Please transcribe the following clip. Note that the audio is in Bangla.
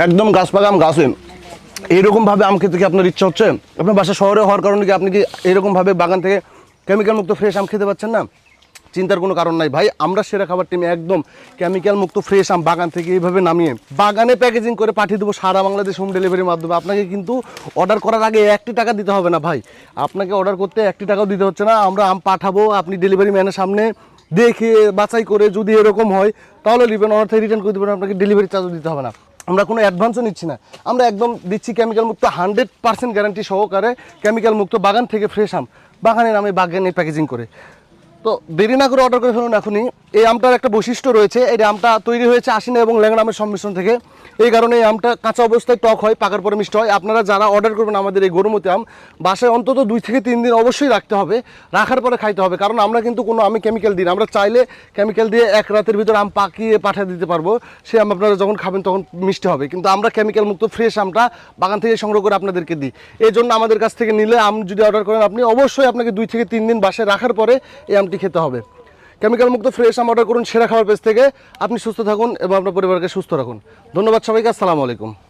একদম গাছ পাকা আম গাছে। এইরকমভাবে আম খেতে কি আপনার ইচ্ছা হচ্ছে? আপনার বাসা শহরে হওয়ার কারণে কি আপনি কি এরকমভাবে বাগান থেকে কেমিক্যাল মুক্ত ফ্রেশ আম খেতে পাচ্ছেন না? চিন্তার কোনো কারণ নাই ভাই, আমরা সেরা খাবার টিমে একদম কেমিক্যাল মুক্ত ফ্রেশ আম বাগান থেকে এইভাবে নামিয়ে বাগানে প্যাকেজিং করে পাঠিয়ে দেবো সারা বাংলাদেশ হোম ডেলিভারির মাধ্যমে। আপনাকে কিন্তু অর্ডার করার আগে 1টি টাকা দিতে হবে না ভাই, আপনাকে অর্ডার করতে 1টি টাকাও দিতে হচ্ছে না। আমরা আম পাঠাবো, আপনি ডেলিভারি ম্যানের সামনে দেখে বাছাই করে যদি এরকম হয় তাহলে নেবেন, অর্ডার থেকে রিটার্ন করে দেবেন, আপনাকে ডেলিভারি চার্জও দিতে হবে না। আমরা কোনো অ্যাডভান্সও নিচ্ছি না, আমরা একদম দিচ্ছি কেমিক্যাল মুক্ত 100% গ্যারান্টি সহকারে কেমিক্যাল মুক্ত বাগান থেকে ফ্রেশ আম বাগানের নামে বাগানে প্যাকেজিং করে। তো দেরি না করে অর্ডার করে ফেলুন এখনই। এই আমটার একটা বৈশিষ্ট্য রয়েছে, এই আমটা তৈরি হয়েছে আশিনা এবং ল্যাংড়া আমের সংমিশ্রণ থেকে। এই কারণে এই আমটা কাঁচা অবস্থায় টক হয়, পাকার পরে মিষ্টি হয়। আপনারা যারা অর্ডার করবেন আমাদের এই গরুমতি আম, বাসায় অন্তত 2 থেকে 3 দিন অবশ্যই রাখতে হবে, রাখার পরে খাইতে হবে। কারণ আমরা কিন্তু কোনো আমি কেমিক্যাল দিই না, আমরা চাইলে কেমিক্যাল দিয়ে 1 রাতের ভিতর আম পাকিয়ে পাঠিয়ে দিতে পারবো, সে আম আপনারা যখন খাবেন তখন মিষ্টি হবে। কিন্তু আমরা কেমিক্যাল মুক্ত ফ্রেশ আমটা বাগান থেকে সংগ্রহ করে আপনাদেরকে দিই। এই জন্য আমাদের কাছ থেকে নিলে আম যদি অর্ডার করেন আপনি, অবশ্যই আপনাকে 2 থেকে 3 দিন বাসায় রাখার পরে এই আমটি খেতে হবে। কেমিক্যাল মুক্ত ফ্রেশ আম অর্ডার করুন সেরা খাবার পেজ থেকে। আপনি সুস্থ থাকুন এবং আপনার পরিবারকে সুস্থ রাখুন। ধন্যবাদ সবাইকে, আসসালামু আলাইকুম।